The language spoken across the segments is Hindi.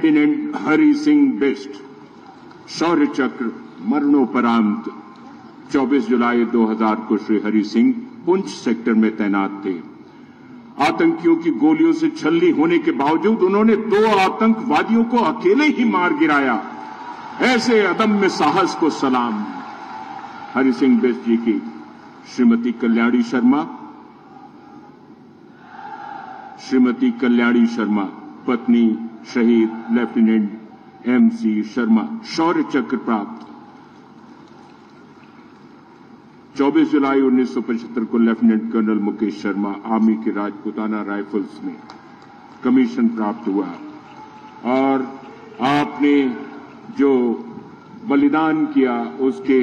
लेफ्टिनेंट हरि सिंह बिष्ट शौर्य चक्र मरणोपरांत 24 जुलाई 2000 को श्री हरि सिंह पुंछ सेक्टर में तैनात थे। आतंकियों की गोलियों से छलनी होने के बावजूद उन्होंने 2 आतंकवादियों को अकेले ही मार गिराया। ऐसे अदम्य साहस को सलाम। हरि सिंह बिष्ट जी की श्रीमती कल्याणी शर्मा पत्नी शहीद लेफ्टिनेंट MC शर्मा शौर्य चक्र प्राप्त। 24 जुलाई 1975 को lieutenant colonel Mukesh Sharma army के राजपुताना राइफल्स में कमीशन प्राप्त हुआ और आपने जो बलिदान किया उसके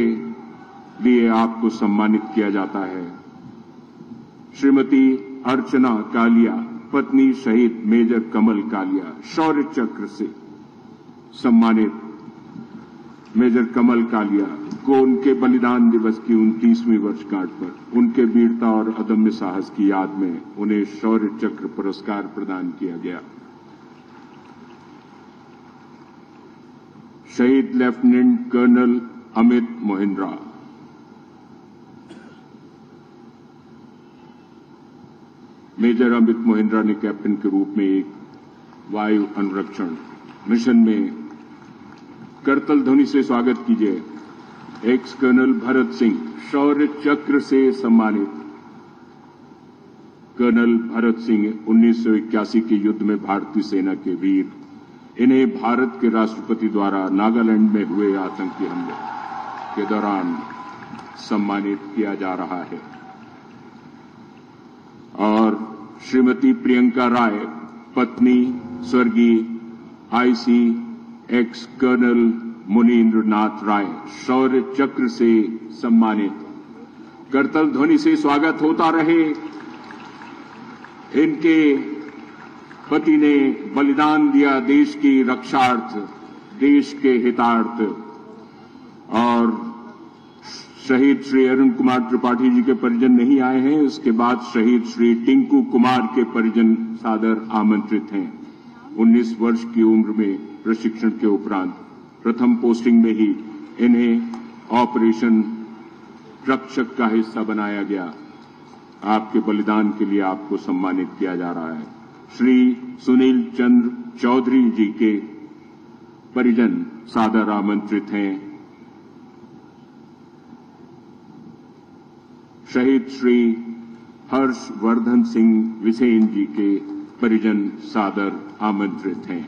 लिए आपको सम्मानित किया जाता है। श्रीमती अर्चना कालिया पत्नी शहीद मेजर कमल कालिया शौर्य चक्र से सम्मानित। मेजर कमल कालिया को उनके बलिदान दिवस की 29वीं वर्षगांठ पर उनके वीरता और अदम्य साहस की याद में उन्हें शौर्य चक्र पुरस्कार प्रदान किया गया। शहीद lieutenant colonel Amit Mohindra major Amit Mohindra ने कैप्टन के रूप में एक वायु अनुरक्षण मिशन में करतल ध्वनि से स्वागत कीजिए। एक्स कर्नल भरत सिंह शौर्य चक्र से सम्मानित। कर्नल भरत सिंह 1981 के युद्ध में भारतीय सेना के वीर। इन्हें भारत के राष्ट्रपति द्वारा नागालैंड में हुए आतंकी हमले के दौरान सम्मानित किया जा रहा है। और श्रीमती प्रियंका राय पत्नी स्वर्गीय IC एक्स कर्नल मुनीन्द्र नाथ राय शौर्य चक्र से सम्मानित। करतल ध्वनि से स्वागत होता रहे। इनके पति ने बलिदान दिया देश की रक्षार्थ, देश के हितार्थ। और शहीद श्री अरुण कुमार त्रिपाठी जी के परिजन नहीं आए हैं। उसके बाद शहीद श्री टिंकू कुमार के परिजन सादर आमंत्रित हैं। 19 वर्ष की उम्र में प्रशिक्षण के उपरांत प्रथम पोस्टिंग में ही इन्हें ऑपरेशन रक्षक का हिस्सा बनाया गया। आपके बलिदान के लिए आपको सम्मानित किया जा रहा है। श्री सुनील चंद्र चौधरी जी के परिजन सादर आमंत्रित हैं। शहीद श्री हर्षवर्धन सिंह विसेन जी के परिजन सादर आमंत्रित हैं।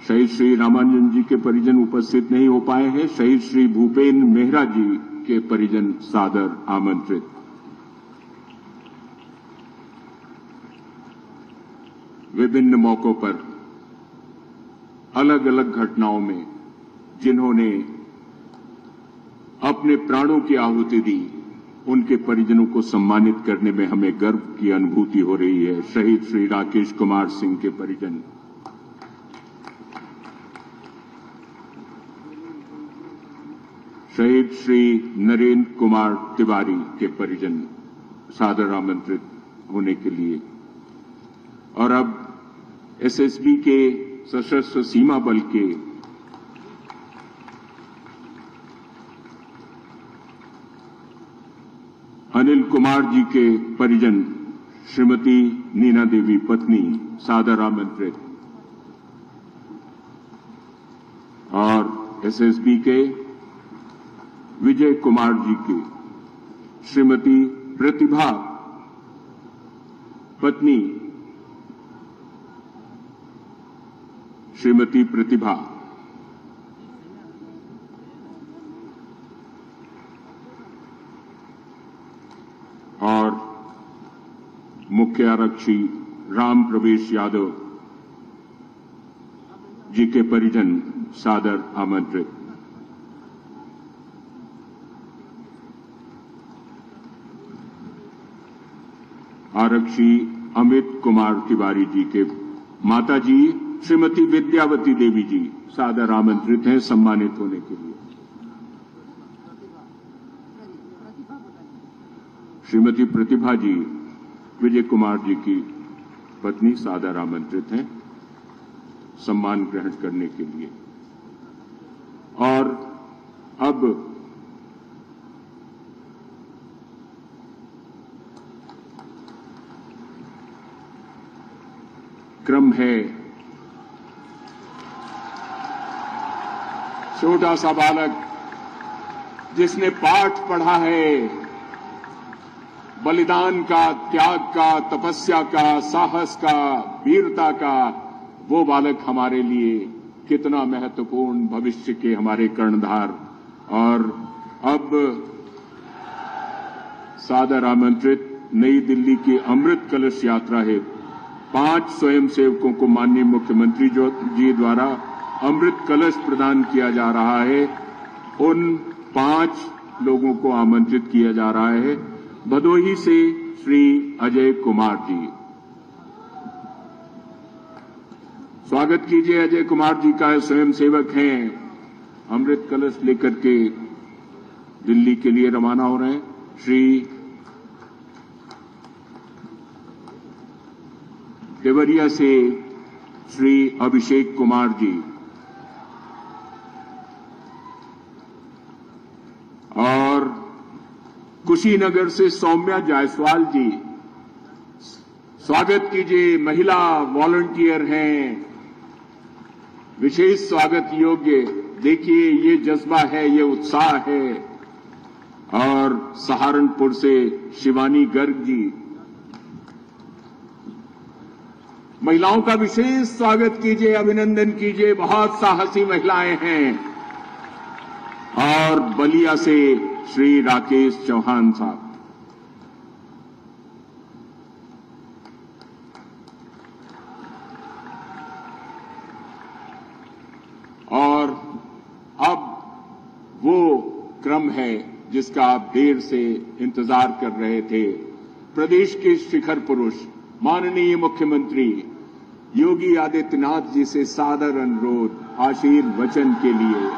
शहीद श्री रामांजन जी के परिजन उपस्थित नहीं हो पाए हैं। शहीद श्री भूपेन मेहरा जी के परिजन सादर आमंत्रित। विभिन्न मौकों पर अलग अलग घटनाओं में जिन्होंने अपने प्राणों की आहुति दी, उनके परिजनों को सम्मानित करने में हमें गर्व की अनुभूति हो रही है। शहीद श्री राकेश कुमार सिंह के परिजन, शहीद श्री नरेंद्र कुमार तिवारी के परिजन सादर आमंत्रित होने के लिए। और अब SSB के सशस्त्र सीमा बल के अनिल कुमार जी के परिजन श्रीमती नीना देवी पत्नी सादर आमंत्रित। और SSB के विजय कुमार जी की श्रीमती प्रतिभा पत्नी श्रीमती प्रतिभा और मुख्य आरक्षी राम प्रवेश यादव जी के परिजन सादर आमंत्रित। आरक्षी अमित कुमार तिवारी जी के माताजी श्रीमती विद्यावती देवी जी सादर आमंत्रित हैं सम्मानित होने के लिए। श्रीमती प्रतिभा जी विजय कुमार जी की पत्नी सादर आमंत्रित हैं सम्मान ग्रहण करने के लिए। और अब क्रम है छोटा सा बालक जिसने पाठ पढ़ा है बलिदान का, त्याग का, तपस्या का, साहस का, वीरता का, वो बालक हमारे लिए कितना महत्वपूर्ण भविष्य के हमारे कर्णधार। और अब सादर आमंत्रित नई दिल्ली की अमृत कलश यात्रा है 5 स्वयंसेवकों को माननीय मुख्यमंत्री जी द्वारा अमृत कलश प्रदान किया जा रहा है। उन 5 लोगों को आमंत्रित किया जा रहा है। भदोही से श्री अजय कुमार जी, स्वागत कीजिए। अजय कुमार जी का स्वयंसेवक हैं, अमृत कलश लेकर के दिल्ली के लिए रवाना हो रहे हैं। श्री देवरिया से श्री अभिषेक कुमार जी और कुशीनगर से सौम्या जायसवाल जी, स्वागत कीजिए। महिला वॉलंटियर हैं, विशेष स्वागत योग्य। देखिए ये जज्बा है, ये उत्साह है। और सहारनपुर से शिवानी गर्ग जी, महिलाओं का विशेष स्वागत कीजिए, अभिनंदन कीजिए, बहुत साहसी महिलाएं हैं। और बलिया से श्री राकेश चौहान साहब। और अब वो क्रम है जिसका आप देर से इंतजार कर रहे थे। प्रदेश के शिखर पुरुष माननीय मुख्यमंत्री योगी आदित्यनाथ जी से सादर अनुरोध आशीर्वचन के लिए।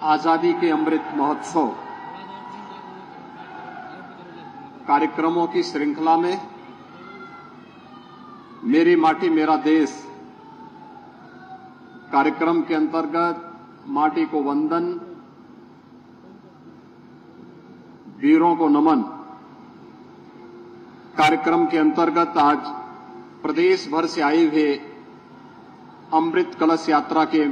आजादी के अमृत महोत्सव कार्यक्रमों की श्रृंखला में मेरी माटी मेरा देश कार्यक्रम के अंतर्गत माटी को वंदन, वीरों को नमन कार्यक्रम के अंतर्गत आज प्रदेश भर से आए हुए अमृत कलश यात्रा के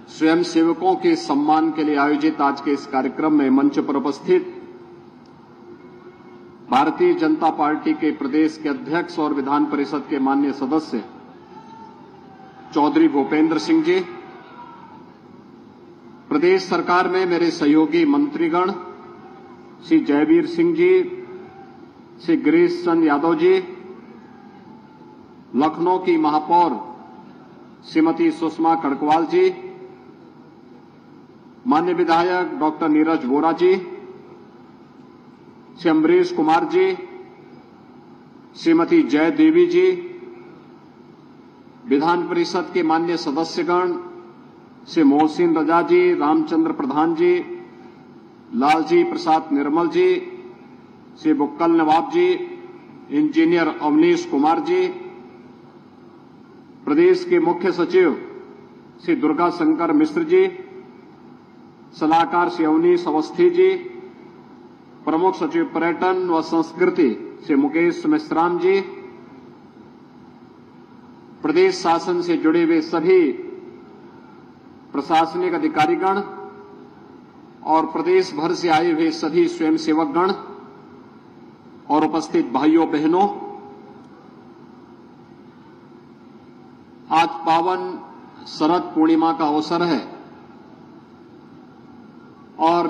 स्वयंसेवकों के सम्मान के लिए आयोजित आज के इस कार्यक्रम में मंच पर उपस्थित भारतीय जनता पार्टी के प्रदेश के अध्यक्ष और विधान परिषद के माननीय सदस्य चौधरी भूपेंद्र सिंह जी, प्रदेश सरकार में मेरे सहयोगी मंत्रीगण श्री जयवीर सिंह जी, श्री गिरीश चंद्र यादव जी, लखनऊ की महापौर श्रीमती सुषमा कड़कवाल जी, माननीय विधायक डॉक्टर नीरज वोरा जी, श्री अमरीश कुमार जी, श्रीमती जय देवी जी, विधान परिषद के माननीय सदस्यगण श्री मोहसिन रजा जी, रामचंद्र प्रधान जी, लालजी प्रसाद निर्मल जी, श्री बुक्कल नवाब जी, इंजीनियर अवनीश कुमार जी, प्रदेश के मुख्य सचिव श्री दुर्गा शंकर मिश्र जी, सलाहकार श्री अवनीश अवस्थी जी, प्रमुख सचिव पर्यटन व संस्कृति श्री मुकेश मिश्राम जी, प्रदेश शासन से जुड़े हुए सभी प्रशासनिक अधिकारीगण और प्रदेश भर से आए हुए सभी स्वयंसेवकगण और उपस्थित भाइयों बहनों, आज पावन शरद पूर्णिमा का अवसर है और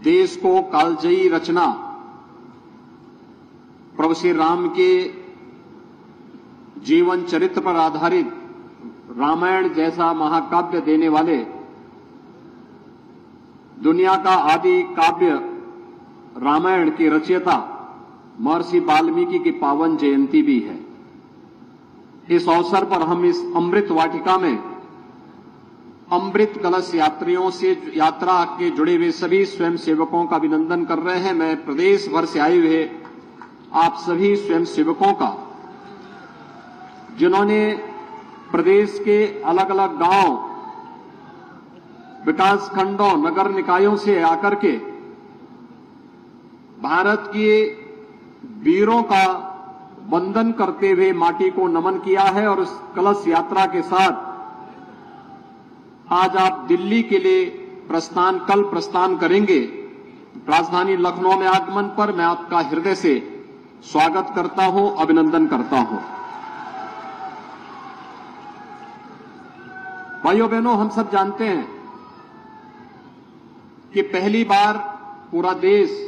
देश को कालजयी रचना प्रभु श्री राम के जीवन चरित्र पर आधारित रामायण जैसा महाकाव्य देने वाले दुनिया का आदि काव्य रामायण की रचयिता महर्षि वाल्मीकि की पावन जयंती भी है। इस अवसर पर हम इस अमृत वाटिका में अमृत कलश यात्रा के जुड़े हुए सभी स्वयं सेवकों का अभिनंदन कर रहे हैं। मैं प्रदेश भर से आए हुए आप सभी स्वयं सेवकों का, जिन्होंने प्रदेश के अलग अलग गांव, विकास खंडों, नगर निकायों से आकर के भारत के वीरों का वंदन करते हुए माटी को नमन किया है और उस कलश यात्रा के साथ आज आप दिल्ली के लिए कल प्रस्थान करेंगे। राजधानी लखनऊ में आगमन पर मैं आपका हृदय से स्वागत करता हूं, अभिनंदन करता हूं। भाइयों बहनों, हम सब जानते हैं कि पहली बार पूरा देश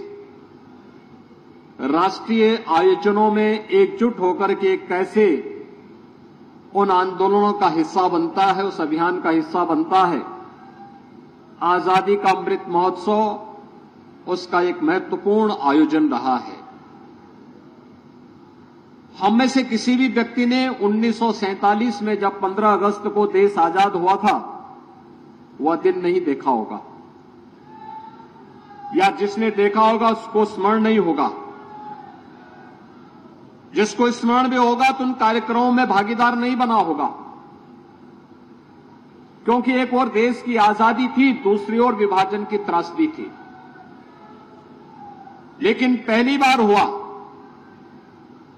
राष्ट्रीय आयोजनों में एकजुट होकर के कैसे उन आंदोलनों का हिस्सा बनता है, उस अभियान का हिस्सा बनता है। आजादी का अमृत महोत्सव उसका एक महत्वपूर्ण आयोजन रहा है। हम में से किसी भी व्यक्ति ने 1947 में जब 15 अगस्त को देश आजाद हुआ था, वह दिन नहीं देखा होगा, या जिसने देखा होगा उसको स्मरण नहीं होगा। जिसको स्मरण भी होगा तो उन कार्यक्रमों में भागीदार नहीं बना होगा, क्योंकि एक ओर देश की आजादी थी, दूसरी ओर विभाजन की त्रासदी थी। लेकिन पहली बार हुआ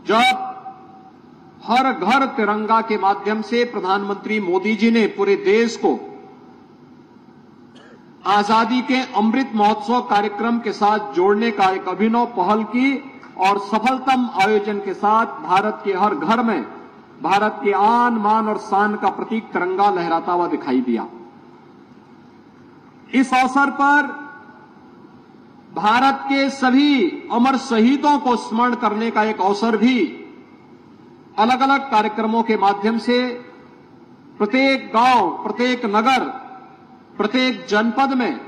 जब हर घर तिरंगा के माध्यम से प्रधानमंत्री मोदी जी ने पूरे देश को आजादी के अमृत महोत्सव कार्यक्रम के साथ जोड़ने का एक अभिनव पहल की और सफलतम आयोजन के साथ भारत के हर घर में भारत के आन, मान और शान का प्रतीक तिरंगा लहराता हुआ दिखाई दिया। इस अवसर पर भारत के सभी अमर शहीदों को स्मरण करने का एक अवसर भी अलग अलग कार्यक्रमों के माध्यम से प्रत्येक गांव, प्रत्येक नगर, प्रत्येक जनपद में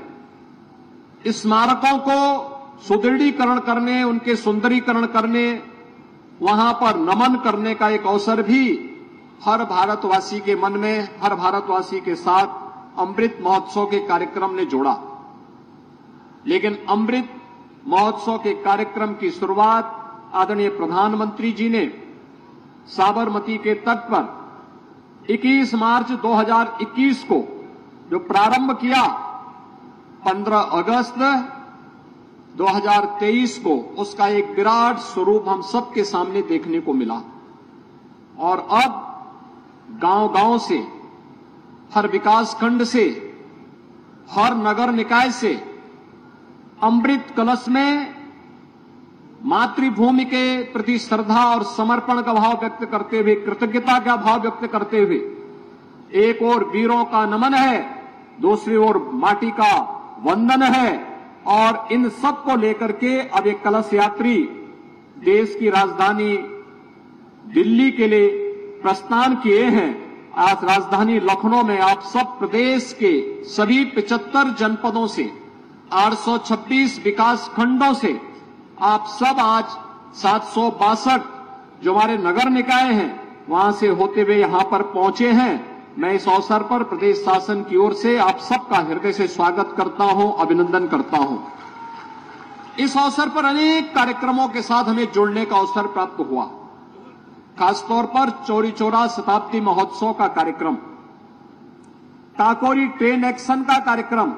स्मारकों को सुदृढ़ीकरण करने, उनके सुंदरीकरण करने, वहां पर नमन करने का एक अवसर भी हर भारतवासी के मन में, हर भारतवासी के साथ अमृत महोत्सव के कार्यक्रम ने जोड़ा। लेकिन अमृत महोत्सव के कार्यक्रम की शुरुआत आदरणीय प्रधानमंत्री जी ने साबरमती के तट पर 21 मार्च 2021 को जो प्रारंभ किया, 15 अगस्त 2023 को उसका एक विराट स्वरूप हम सबके सामने देखने को मिला। और अब गांव-गांव से, हर विकास खंड से, हर नगर निकाय से अमृत कलश में मातृभूमि के प्रति श्रद्धा और समर्पण का भाव व्यक्त करते हुए, कृतज्ञता का भाव व्यक्त करते हुए, एक ओर वीरों का नमन है, दूसरी ओर माटी का वंदन है, और इन सब को लेकर के अब एक कलश यात्री देश की राजधानी दिल्ली के लिए प्रस्थान किए हैं। आज राजधानी लखनऊ में आप सब प्रदेश के सभी 75 जनपदों से, 826 विकास खंडों से आप सब आज 762 जो हमारे नगर निकाय हैं वहां से होते हुए यहां पर पहुंचे हैं। मैं इस अवसर पर प्रदेश शासन की ओर से आप सबका हृदय से स्वागत करता हूं, अभिनंदन करता हूं। इस अवसर पर अनेक कार्यक्रमों के साथ हमें जुड़ने का अवसर प्राप्त हुआ। खासतौर पर चौरी चौरा शताब्दी महोत्सव का कार्यक्रम, काकोरी ट्रेन एक्शन का कार्यक्रम,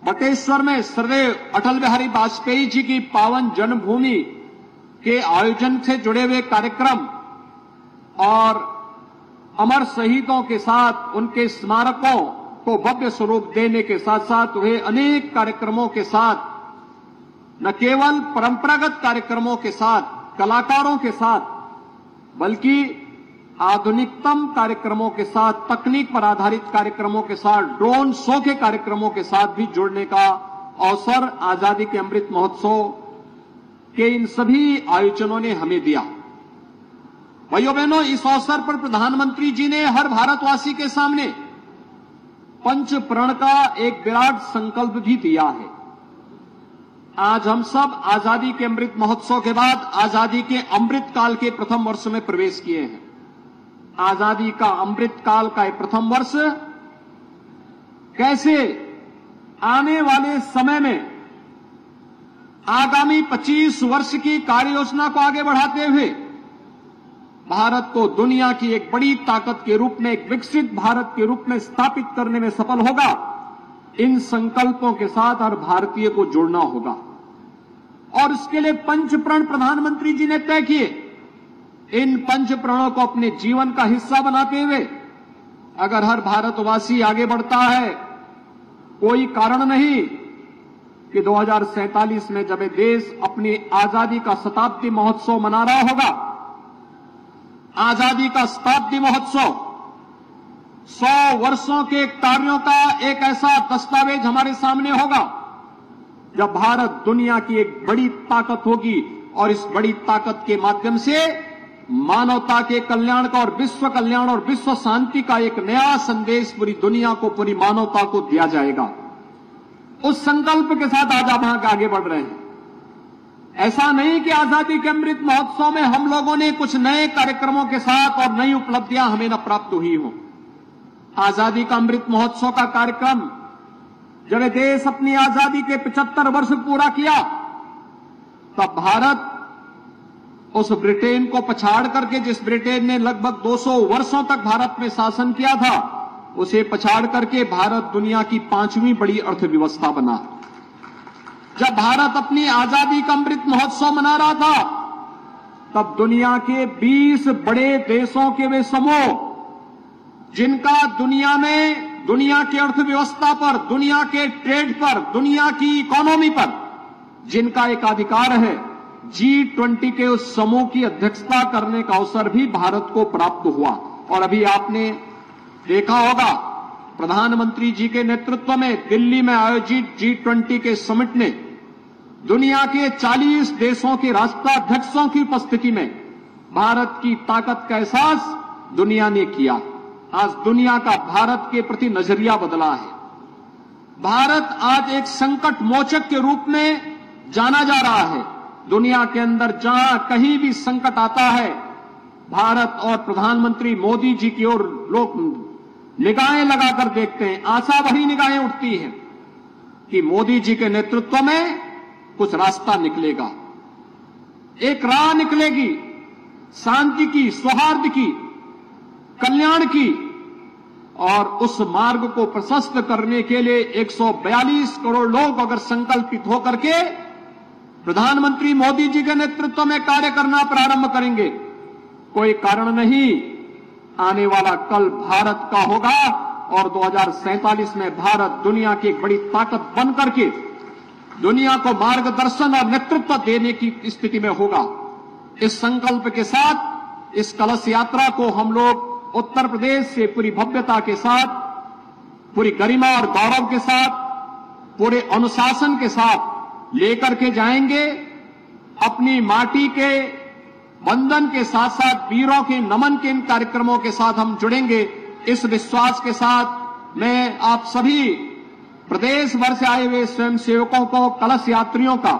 बटेश्वर में श्रद्धेय अटल बिहारी वाजपेयी जी की पावन जन्मभूमि के आयोजन से जुड़े हुए कार्यक्रम और अमर शहीदों के साथ उनके स्मारकों को भव्य स्वरूप देने के साथ साथ हुए अनेक कार्यक्रमों के साथ, न केवल परंपरागत कार्यक्रमों के साथ, कलाकारों के साथ, बल्कि आधुनिकतम कार्यक्रमों के साथ, तकनीक पर आधारित कार्यक्रमों के साथ, ड्रोन शो के कार्यक्रमों के साथ भी जुड़ने का अवसर आजादी के अमृत महोत्सव के इन सभी आयोजनों ने हमें दिया। भाइयों बहनों, इस अवसर पर प्रधानमंत्री जी ने हर भारतवासी के सामने पंच प्रण का एक विराट संकल्प भी दिया है। आज हम सब आजादी के अमृत महोत्सव के बाद आजादी के अमृत काल के प्रथम वर्ष में प्रवेश किए हैं। आजादी का अमृत काल का ये प्रथम वर्ष कैसे आने वाले समय में आगामी 25 वर्ष की कार्य योजना को आगे बढ़ाते हुए भारत को दुनिया की एक बड़ी ताकत के रूप में, एक विकसित भारत के रूप में स्थापित करने में सफल होगा। इन संकल्पों के साथ हर भारतीय को जुड़ना होगा और इसके लिए पंच प्रण प्रधानमंत्री जी ने तय किए। इन पंच प्रणों को अपने जीवन का हिस्सा बनाते हुए अगर हर भारतवासी आगे बढ़ता है, कोई कारण नहीं कि 2047 में जब देश अपनी आजादी का शताब्दी महोत्सव मना रहा होगा, आजादी का शताब्दी महोत्सव 100 वर्षों के कार्यों का एक ऐसा दस्तावेज हमारे सामने होगा जब भारत दुनिया की एक बड़ी ताकत होगी और इस बड़ी ताकत के माध्यम से मानवता के कल्याण का और विश्व कल्याण और विश्व शांति का एक नया संदेश पूरी दुनिया को, पूरी मानवता को दिया जाएगा। उस संकल्प के साथ आज हम आगे बढ़ रहे हैं। ऐसा नहीं कि आजादी के अमृत महोत्सव में हम लोगों ने कुछ नए कार्यक्रमों के साथ और नई उपलब्धियां हमें न प्राप्त हुई हो। आजादी का अमृत महोत्सव का कार्यक्रम जब देश अपनी आजादी के 75 वर्ष पूरा किया तब भारत उस ब्रिटेन को पछाड़ करके, जिस ब्रिटेन ने लगभग 200 वर्षों तक भारत में शासन किया था, उसे पछाड़ करके भारत दुनिया की 5वीं बड़ी अर्थव्यवस्था बना। जब भारत अपनी आजादी का अमृत महोत्सव मना रहा था तब दुनिया के 20 बड़े देशों के वे समूह जिनका दुनिया में, दुनिया की अर्थव्यवस्था पर, दुनिया के ट्रेड पर, दुनिया की इकोनॉमी पर जिनका एक अधिकार है, G20 के उस समूह की अध्यक्षता करने का अवसर भी भारत को प्राप्त हुआ। और अभी आपने देखा होगा प्रधानमंत्री जी के नेतृत्व में दिल्ली में आयोजित G20 के समिट ने दुनिया के 40 देशों के राष्ट्राध्यक्षों की उपस्थिति में भारत की ताकत का एहसास दुनिया ने किया। आज दुनिया का भारत के प्रति नजरिया बदला है। भारत आज एक संकट मोचक के रूप में जाना जा रहा है। दुनिया के अंदर जहां कहीं भी संकट आता है, भारत और प्रधानमंत्री मोदी जी की ओर लोग निगाहें लगाकर देखते हैं। आशा भरी निगाहें उठती हैं कि मोदी जी के नेतृत्व में कुछ रास्ता निकलेगा, एक राह निकलेगी शांति की, सौहार्द की, कल्याण की। और उस मार्ग को प्रशस्त करने के लिए 142 करोड़ लोग अगर संकल्पित होकर के प्रधानमंत्री मोदी जी के नेतृत्व में कार्य करना प्रारंभ करेंगे, कोई कारण नहीं आने वाला कल भारत का होगा और 2047 में भारत दुनिया की एक बड़ी ताकत बन करके दुनिया को मार्गदर्शन और नेतृत्व देने की स्थिति में होगा। इस संकल्प के साथ इस कलश यात्रा को हम लोग उत्तर प्रदेश से पूरी भव्यता के साथ, पूरी गरिमा और गौरव के साथ, पूरे अनुशासन के साथ लेकर के जाएंगे। अपनी माटी के वंदन के साथ साथ वीरों के नमन के इन कार्यक्रमों के साथ हम जुड़ेंगे। इस विश्वास के साथ मैं आप सभी प्रदेश भर से आए हुए स्वयं सेवकों को, कलश यात्रियों का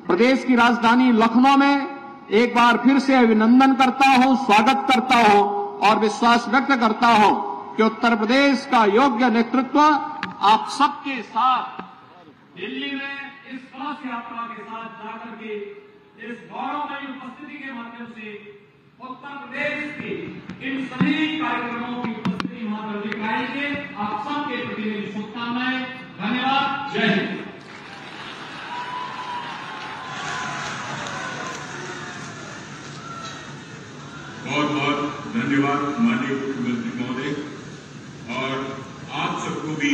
प्रदेश की राजधानी लखनऊ में एक बार फिर से अभिनंदन करता हूं, स्वागत करता हूं और विश्वास व्यक्त करता हूं कि उत्तर प्रदेश का योग्य नेतृत्व आप सबके साथ दिल्ली में इस कलश यात्रा के साथ जाकर के इस गौरवमयी उपस्थिति के माध्यम से उत्तर प्रदेश के इन सभी कार्यक्रमों की उपस्थिति वहां पर दिखाएंगे। आप सबके प्रति मेरी शुभकामनाएं। धन्यवाद। जय हिंद। बहुत बहुत धन्यवाद माननीय मुख्यमंत्री महोदय, और आप सबको भी